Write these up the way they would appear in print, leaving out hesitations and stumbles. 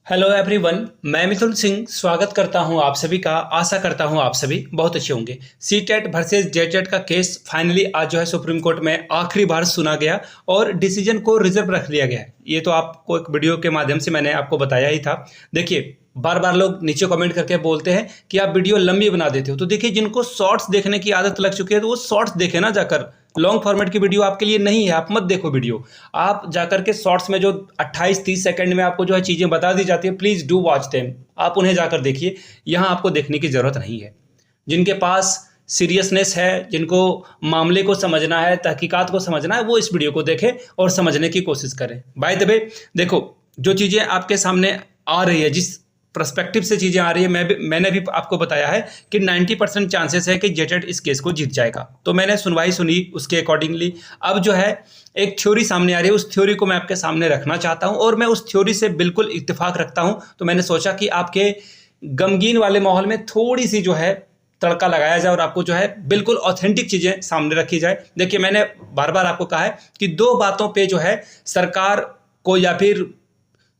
Hello everyone, मैं मिथुन सिंह स्वागत करता हूं आप सभी का। आशा करता हूं आप सभी बहुत अच्छे होंगे। सीटेट वर्सेस जेटेट का केस फाइनली आज जो है सुप्रीम कोर्ट में आखिरी बार सुना गया और डिसीजन को रिजर्व रख लिया गया है। ये तो आपको एक वीडियो के माध्यम से मैंने आपको बताया ही था। देखिए, बार बार लोग नीचे कमेंट करके बोलते हैं कि आप वीडियो लंबी बना देते हो। तो देखिए, जिनको शॉर्ट्स देखने की आदत लग चुकी है तो वो शॉर्ट्स देखे ना जाकर। लॉन्ग फॉर्मेट की वीडियो आपके लिए नहीं है, आप मत देखो वीडियो। आप जाकर के शॉर्ट्स में जो 28-30 सेकंड में आपको जो है चीज़ें बता दी जाती है, प्लीज़ डू वॉच देम। आप उन्हें जाकर देखिए, यहाँ आपको देखने की ज़रूरत नहीं है। जिनके पास सीरियसनेस है, जिनको मामले को समझना है, तहकीकात को समझना है, वो इस वीडियो को देखें और समझने की कोशिश करें। बाय द वे, देखो, जो चीज़ें आपके सामने आ रही है, जिस पर्सपेक्टिव से चीज़ें आ रही है, मैंने भी आपको बताया है कि 90% चांसेस है कि जेटेट इस केस को जीत जाएगा। तो मैंने सुनवाई सुनी, उसके अकॉर्डिंगली अब जो है एक थ्योरी सामने आ रही है। उस थ्योरी को मैं आपके सामने रखना चाहता हूं और मैं उस थ्योरी से बिल्कुल इत्तेफाक रखता हूं। तो मैंने सोचा कि आपके गमगीन वाले माहौल में थोड़ी सी जो है तड़का लगाया जाए और आपको जो है बिल्कुल ऑथेंटिक चीज़ें सामने रखी जाए। देखिए, मैंने बार बार आपको कहा है कि दो बातों पे जो है सरकार को या फिर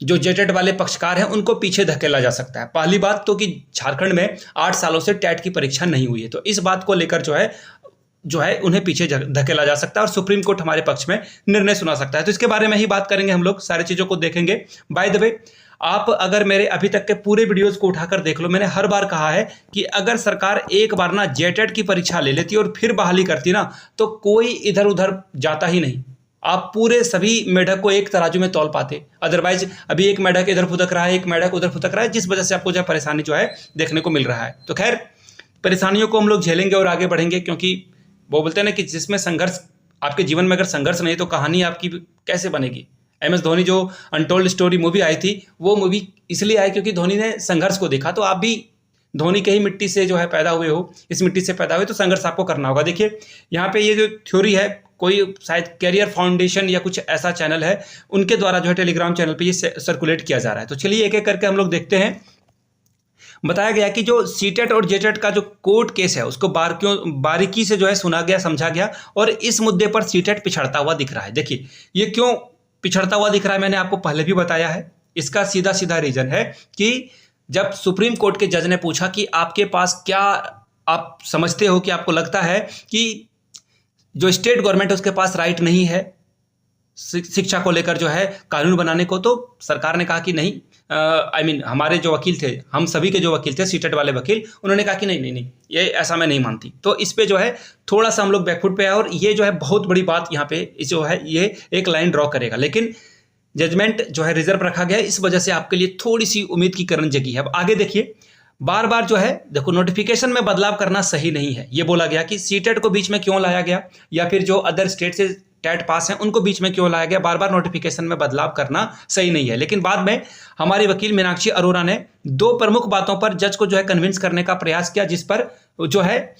जो जेटेट वाले पक्षकार हैं उनको पीछे धकेला जा सकता है। पहली बात तो कि झारखंड में 8 सालों से टेट की परीक्षा नहीं हुई है, तो इस बात को लेकर जो है उन्हें पीछे धकेला जा सकता है और सुप्रीम कोर्ट हमारे पक्ष में निर्णय सुना सकता है। तो इसके बारे में ही बात करेंगे हम लोग, सारी चीज़ों को देखेंगे। बाय द वे, आप अगर मेरे अभी तक के पूरे वीडियोस को उठाकर देख लो, मैंने हर बार कहा है कि अगर सरकार एक बार ना जेटेट की परीक्षा ले लेती और फिर बहाली करती ना, तो कोई इधर उधर जाता ही नहीं। आप पूरे सभी मेढक को एक तराजू में तौल पाते। अदरवाइज अभी एक मेढक इधर फुदक रहा है, एक मेढक उधर फुदक रहा है, जिस वजह से आपको जो परेशानी जो है देखने को मिल रहा है। तो खैर, परेशानियों को हम लोग झेलेंगे और आगे बढ़ेंगे, क्योंकि वो बोलते हैं ना कि जिसमें संघर्ष, आपके जीवन में अगर संघर्ष नहीं तो कहानी आपकी कैसे बनेगी। MS धोनी जो अनटोल्ड स्टोरी मूवी आई थी, वो मूवी इसलिए आई क्योंकि धोनी ने संघर्ष को देखा। तो आप भी धोनी के ही मिट्टी से जो है पैदा हुए हो, इस मिट्टी से पैदा हुए, तो संघर्ष आपको करना होगा। देखिए, यहाँ पे ये जो थ्योरी है, कोई शायद कैरियर फाउंडेशन या कुछ ऐसा चैनल है, उनके द्वारा जो है टेलीग्राम चैनल पे ये सर्कुलेट किया जा रहा है। तो चलिए एक एक करके हम लोग देखते हैं। बताया गया कि जो सीटेट और जेटेट का जो कोर्ट केस है उसको बारीकी से जो है सुना गया, समझा गया, और इस मुद्दे पर सीटेट पिछड़ता हुआ दिख रहा है। देखिए, ये क्यों पिछड़ता हुआ दिख रहा है, मैंने आपको पहले भी बताया है। इसका सीधा सीधा रीजन है कि जब सुप्रीम कोर्ट के जज ने पूछा कि आपके पास क्या, आप समझते हो कि आपको लगता है कि जो स्टेट गवर्नमेंट है उसके पास राइट नहीं है शिक्षा को लेकर जो है कानून बनाने को, तो सरकार ने कहा कि नहीं, हमारे जो वकील थे, हम सभी के जो वकील थे, सीटेट वाले वकील, उन्होंने कहा कि नहीं नहीं नहीं, ये ऐसा मैं नहीं मानती। तो इस पे जो है थोड़ा सा हम लोग बैकफुट पे आए और ये जो है बहुत बड़ी बात यहाँ पे जो है ये एक लाइन ड्रॉ करेगा। लेकिन जजमेंट जो है रिजर्व रखा गया है, इस वजह से आपके लिए थोड़ी सी उम्मीद की किरण जगी है। अब आगे देखिए, बार बार जो है देखो, नोटिफिकेशन में बदलाव करना सही नहीं है। ये बोला गया कि सीटेट को बीच में क्यों लाया गया, या फिर जो अदर स्टेट से टेट पास हैं उनको बीच में क्यों लाया गया। बार बार नोटिफिकेशन में बदलाव करना सही नहीं है। लेकिन बाद में हमारी वकील मीनाक्षी अरोरा ने दो प्रमुख बातों पर जज को जो है कन्विंस करने का प्रयास किया, जिस पर जो है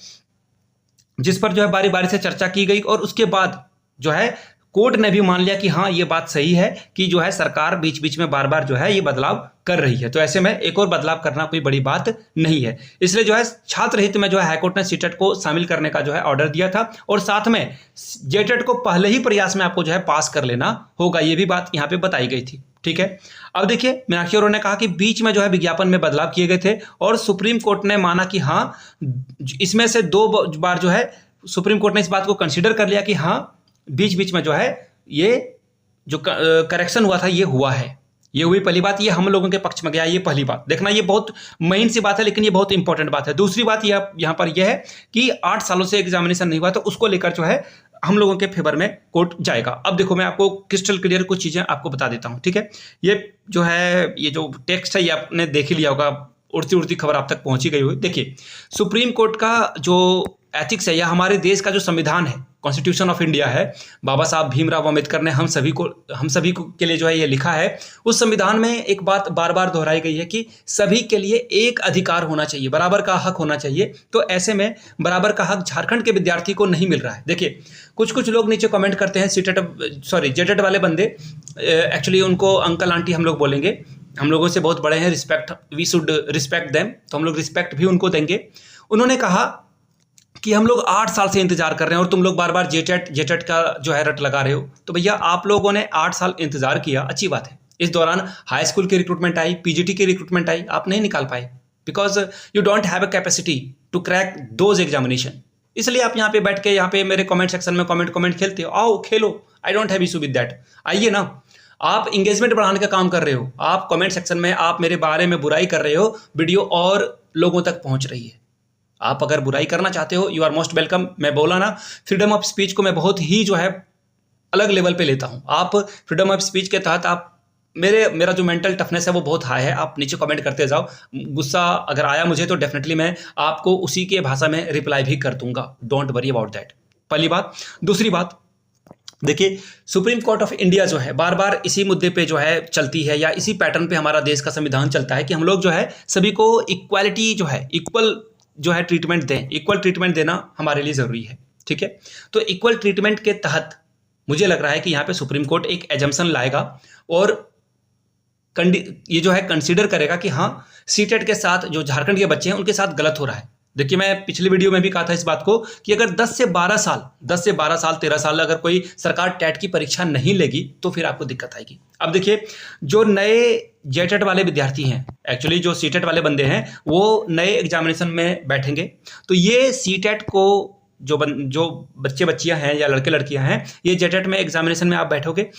बारी बारी से चर्चा की गई, और उसके बाद जो है कोर्ट ने भी मान लिया कि हाँ, ये बात सही है कि जो है सरकार बीच बीच में बार बार जो है ये बदलाव कर रही है। तो ऐसे में एक और बदलाव करना कोई बड़ी बात नहीं है। इसलिए जो है छात्र हित में जो है हाईकोर्ट ने सीटेट को शामिल करने का जो है ऑर्डर दिया था, और साथ में जेटेट को पहले ही प्रयास में आपको जो है पास कर लेना होगा। ये भी बात यहाँ पे बताई गई थी। ठीक है, अब देखिए, मीनाक्षी अरोरा ने कहा कि बीच में जो है विज्ञापन में बदलाव किए गए थे, और सुप्रीम कोर्ट ने माना कि हाँ, इसमें से 2 बार जो है सुप्रीम कोर्ट ने इस बात को कंसिडर कर लिया कि हाँ, बीच बीच में जो है ये जो करेक्शन हुआ था ये हुआ है। ये हुई पहली बात, ये हम लोगों के पक्ष में गया, ये पहली बात। देखना, ये बहुत महीन सी बात है, लेकिन ये बहुत इंपॉर्टेंट बात है। दूसरी बात यहाँ पर यह है कि 8 सालों से एग्जामिनेशन नहीं हुआ, तो उसको लेकर जो है हम लोगों के फेवर में कोर्ट जाएगा। अब देखो, मैं आपको क्रिस्टल क्लियर कुछ चीज़ें आपको बता देता हूँ। ठीक है, ये जो टेक्स्ट है ये आपने देख ही लिया होगा, उड़ती उड़ती खबर आप तक पहुंची गई हुई। देखिए, सुप्रीम कोर्ट का जो एथिक्स है, या हमारे देश का जो संविधान है, कॉन्स्टिट्यूशन ऑफ इंडिया है, बाबा साहब भीमराव अम्बेडकर ने हम सभी को के लिए जो है ये लिखा है। उस संविधान में एक बात बार बार दोहराई गई है कि सभी के लिए एक अधिकार होना चाहिए, बराबर का हक होना चाहिए। तो ऐसे में बराबर का हक झारखंड के विद्यार्थी को नहीं मिल रहा है। देखिए, कुछ लोग नीचे कमेंट करते हैं, जेटेट वाले बंदे, एक्चुअली उनको अंकल आंटी हम लोग बोलेंगे, हम लोगों से बहुत बड़े हैं, respect, we should respect them, तो हम लोग रिस्पेक्ट भी उनको देंगे। उन्होंने कहा कि हम लोग 8 साल से इंतजार कर रहे हैं और तुम लोग बार बार जेटेट का जो है रट लगा रहे हो। तो भैया, आप लोगों ने 8 साल इंतजार किया, अच्छी बात है, इस दौरान हाई स्कूल की रिक्रूटमेंट आई, पीजीटी की रिक्रूटमेंट आई, आप नहीं निकाल पाए because you don't have a capacity to crack those examination. इसलिए आप यहाँ पे बैठ के यहाँ पे मेरे कमेंट सेक्शन में कमेंट खेलते हो। आओ खेलो, I don't have issue with that. आइए ना, आप इंगेजमेंट बढ़ाने का काम कर रहे हो, आप कमेंट सेक्शन में आप मेरे बारे में बुराई कर रहे हो, वीडियो और लोगों तक पहुंच रही है। आप अगर बुराई करना चाहते हो, यू आर मोस्ट वेलकम। मैं बोला ना, फ्रीडम ऑफ स्पीच को मैं बहुत ही जो है अलग लेवल पे लेता हूं। आप फ्रीडम ऑफ स्पीच के तहत आप मेरा जो मेंटल टफनेस है वो बहुत हाई है। आप नीचे कमेंट करते जाओ, गुस्सा अगर आया मुझे तो डेफिनेटली मैं आपको उसी के भाषा में रिप्लाई भी कर दूंगा। डोंट वरी अबाउट दैट, पहली बात। दूसरी बात, देखिए सुप्रीम कोर्ट ऑफ इंडिया जो है बार बार इसी मुद्दे पे जो है चलती है, या इसी पैटर्न पे हमारा देश का संविधान चलता है कि हम लोग जो है सभी को इक्वालिटी जो है, इक्वल जो है ट्रीटमेंट दें। इक्वल ट्रीटमेंट देना हमारे लिए ज़रूरी है, ठीक है। तो इक्वल ट्रीटमेंट के तहत मुझे लग रहा है कि यहाँ पे सुप्रीम कोर्ट एक एजम्पशन लाएगा और ये जो है कंसीडर करेगा कि हाँ, सीटेट के साथ जो झारखंड के बच्चे हैं उनके साथ गलत हो रहा है। देखिए, मैं पिछली वीडियो में भी कहा था इस बात को कि अगर 10 से 12 साल 13 साल अगर कोई सरकार टेट की परीक्षा नहीं लेगी तो फिर आपको दिक्कत आएगी। अब देखिए, जो नए जेटेट वाले विद्यार्थी हैं, एक्चुअली जो सीटेट वाले बंदे हैं, वो नए एग्जामिनेशन में बैठेंगे, तो ये सीटेट को जो बच्चे बच्चियां हैं या लड़के लड़कियां हैं, ये जेटेट में एग्जामिनेशन में आप बैठोगे,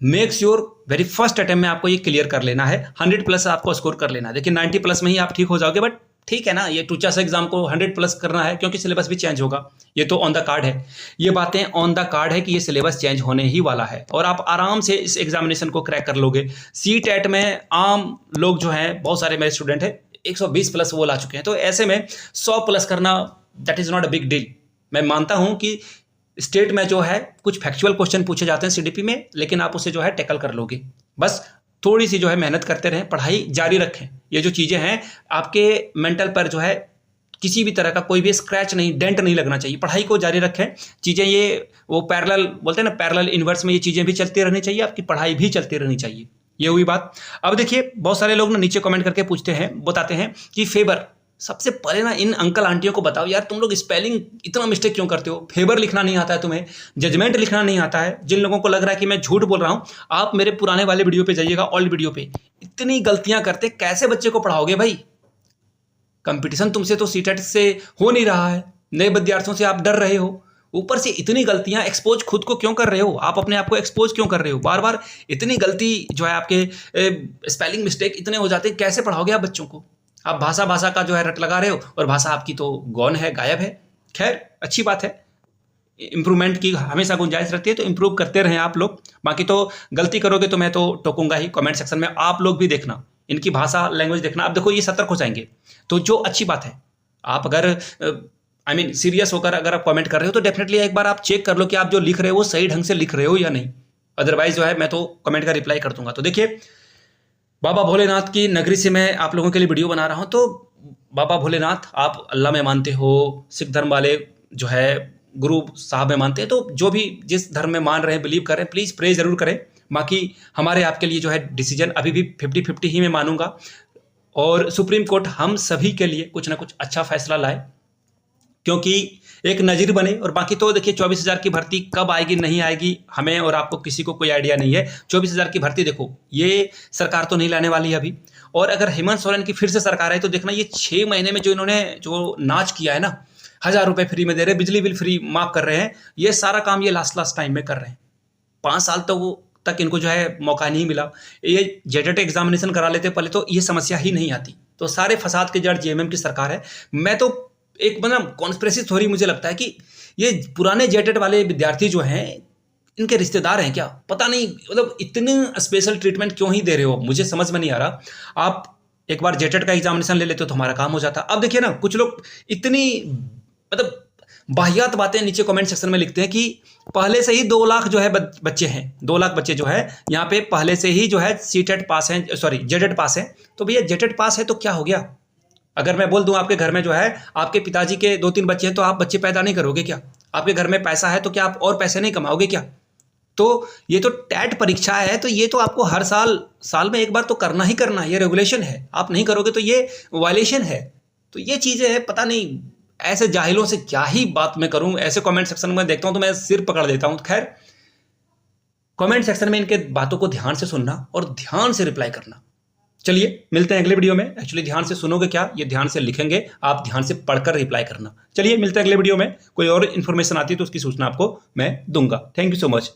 make sure very first attempt में आपको ये क्लियर कर लेना है। 100+ आपको स्कोर कर लेना है। देखिए 90+ में ही आप ठीक हो जाओगे, बट ठीक है ना, ये टूचा सा एग्जाम को 100+ करना है क्योंकि सिलेबस भी चेंज होगा। ये तो ऑन द कार्ड है, ये बातें ऑन द कार्ड है कि ये सिलेबस चेंज होने ही वाला है और आप आराम से इस एग्जामिनेशन को क्रैक कर लोगे। सी टेट में आम लोग जो हैं, बहुत सारे मेरे स्टूडेंट हैं, 120+ वो ला चुके हैं, तो ऐसे में 100+ करना that is not a big deal. मैं मानता हूं कि स्टेट में जो है कुछ फैक्चुअल क्वेश्चन पूछे जाते हैं सीडीपी में, लेकिन आप उसे जो है टैकल कर लोगे। बस थोड़ी सी जो है मेहनत करते रहें, पढ़ाई जारी रखें। ये जो चीज़ें हैं आपके मेंटल पर जो है किसी भी तरह का कोई भी स्क्रैच नहीं, डेंट नहीं लगना चाहिए। पढ़ाई को जारी रखें। चीज़ें ये वो पैरेलल बोलते हैं ना, पैरेलल इन्वर्स में ये चीज़ें भी चलती रहनी चाहिए, आपकी पढ़ाई भी चलती रहनी चाहिए। ये हुई बात। अब देखिए, बहुत सारे लोग ना नीचे कमेंट करके पूछते हैं, बताते हैं कि फेवर। सबसे पहले ना इन अंकल आंटियों को बताओ यार, तुम लोग स्पेलिंग इतना मिस्टेक क्यों करते हो? फेवर लिखना नहीं आता है तुम्हें, जजमेंट लिखना नहीं आता है। जिन लोगों को लग रहा है कि मैं झूठ बोल रहा हूं, आप मेरे पुराने वाले वीडियो पे जाइएगा, ओल्ड वीडियो पे। इतनी गलतियां करते कैसे बच्चे को पढ़ाओगे भाई? कंपटीशन तुमसे तो सीटेट से हो नहीं रहा है, नए विद्यार्थियों से आप डर रहे हो, ऊपर से इतनी गलतियां। एक्सपोज खुद को क्यों कर रहे हो? आप अपने आप को एक्सपोज क्यों कर रहे हो? बार बार इतनी गलती जो है, आपके स्पेलिंग मिस्टेक इतने हो जाते हैं, कैसे पढ़ाओगे आप बच्चों को? आप भाषा का जो है रट लगा रहे हो और भाषा आपकी तो गौन है, गायब है। खैर, अच्छी बात है, इंप्रूवमेंट की हमेशा गुंजाइश रहती है, तो इंप्रूव करते रहें आप लोग। बाकी तो गलती करोगे तो मैं तो टोकूंगा ही कमेंट सेक्शन में। आप लोग भी देखना, इनकी भाषा लैंग्वेज देखना। अब देखो, ये सतर्क हो जाएंगे, तो जो अच्छी बात है। आप अगर सीरियस होकर अगर आप कमेंट कर रहे हो तो डेफिनेटली एक बार आप चेक कर लो कि आप जो लिख रहे हो वो सही ढंग से लिख रहे हो या नहीं। अदरवाइज जो है मैं तो कमेंट का रिप्लाई कर दूंगा। तो देखिए, बाबा भोलेनाथ की नगरी से मैं आप लोगों के लिए वीडियो बना रहा हूं। तो बाबा भोलेनाथ, आप अल्लाह में मानते हो, सिख धर्म वाले जो है गुरु साहब में मानते हैं, तो जो भी जिस धर्म में मान रहे हैं, बिलीव कर रहे हैं, प्लीज़ प्रे जरूर करें। बाकी हमारे आपके लिए जो है डिसीजन अभी भी 50-50 ही मैं मानूंगा, और सुप्रीम कोर्ट हम सभी के लिए कुछ ना कुछ अच्छा फैसला लाए, क्योंकि एक नज़ीर बने। और बाकी तो देखिए, 24,000 की भर्ती कब आएगी नहीं आएगी, हमें और आपको किसी को कोई आइडिया नहीं है। 24,000 की भर्ती देखो, ये सरकार तो नहीं लाने वाली है अभी। और अगर हेमंत सोरेन की फिर से सरकार आई तो देखना, ये 6 महीने में जो इन्होंने जो नाच किया है ना, 1,000 रुपये फ्री में दे रहे, बिजली बिल फ्री माफ कर रहे हैं, ये सारा काम ये लास्ट टाइम में कर रहे हैं। 5 साल तक इनको जो है मौका नहीं मिला। ये जेटेट एग्जामिनेशन करा लेते पहले तो ये समस्या ही नहीं आती। तो सारे फसाद के जड़ जेएमएम की सरकार है। मैं तो एक मतलब कॉन्स्पिरेसी थ्योरी मुझे लगता है कि ये पुराने जेटेट वाले विद्यार्थी जो हैं, इनके रिश्तेदार हैं क्या, पता नहीं। मतलब इतने स्पेशल ट्रीटमेंट क्यों ही दे रहे हो, मुझे समझ में नहीं आ रहा। आप एक बार जेटेट का एग्जामिनेशन ले लेते हो तो हमारा काम हो जाता। अब देखिए ना, कुछ लोग इतनी मतलब बाहियात बातें नीचे कमेंट सेक्शन में लिखते हैं कि पहले से ही 2 लाख जो है बच्चे हैं, 2 लाख बच्चे जो है यहाँ पे पहले से ही जो है सीटेट पास हैं, सॉरी जेटेट पास हैं। तो भैया जेटेट पास है तो क्या हो गया? अगर मैं बोल दूं आपके घर में जो है आपके पिताजी के 2-3 बच्चे हैं, तो आप बच्चे पैदा नहीं करोगे क्या? आपके घर में पैसा है तो क्या आप और पैसे नहीं कमाओगे क्या? तो ये तो टैट परीक्षा है, तो ये तो आपको हर साल में एक बार तो करना ही करना है, ये रेगुलेशन है। आप नहीं करोगे तो ये वायलेशन है। तो ये चीज़ें हैं, पता नहीं ऐसे जाहिलों से क्या ही बात मैं करूं। ऐसे कमेंट सेक्शन में देखता हूं तो मैं सिर पकड़ देता हूं। खैर, कमेंट सेक्शन में इनके बातों को ध्यान से सुनना और ध्यान से रिप्लाई करना। चलिए मिलते हैं अगले वीडियो में। एक्चुअली ध्यान से सुनोगे क्या, ये ध्यान से लिखेंगे, आप ध्यान से पढ़कर रिप्लाई करना। चलिए मिलते हैं अगले वीडियो में। कोई और इन्फॉर्मेशन आती है तो उसकी सूचना आपको मैं दूंगा। Thank you so much.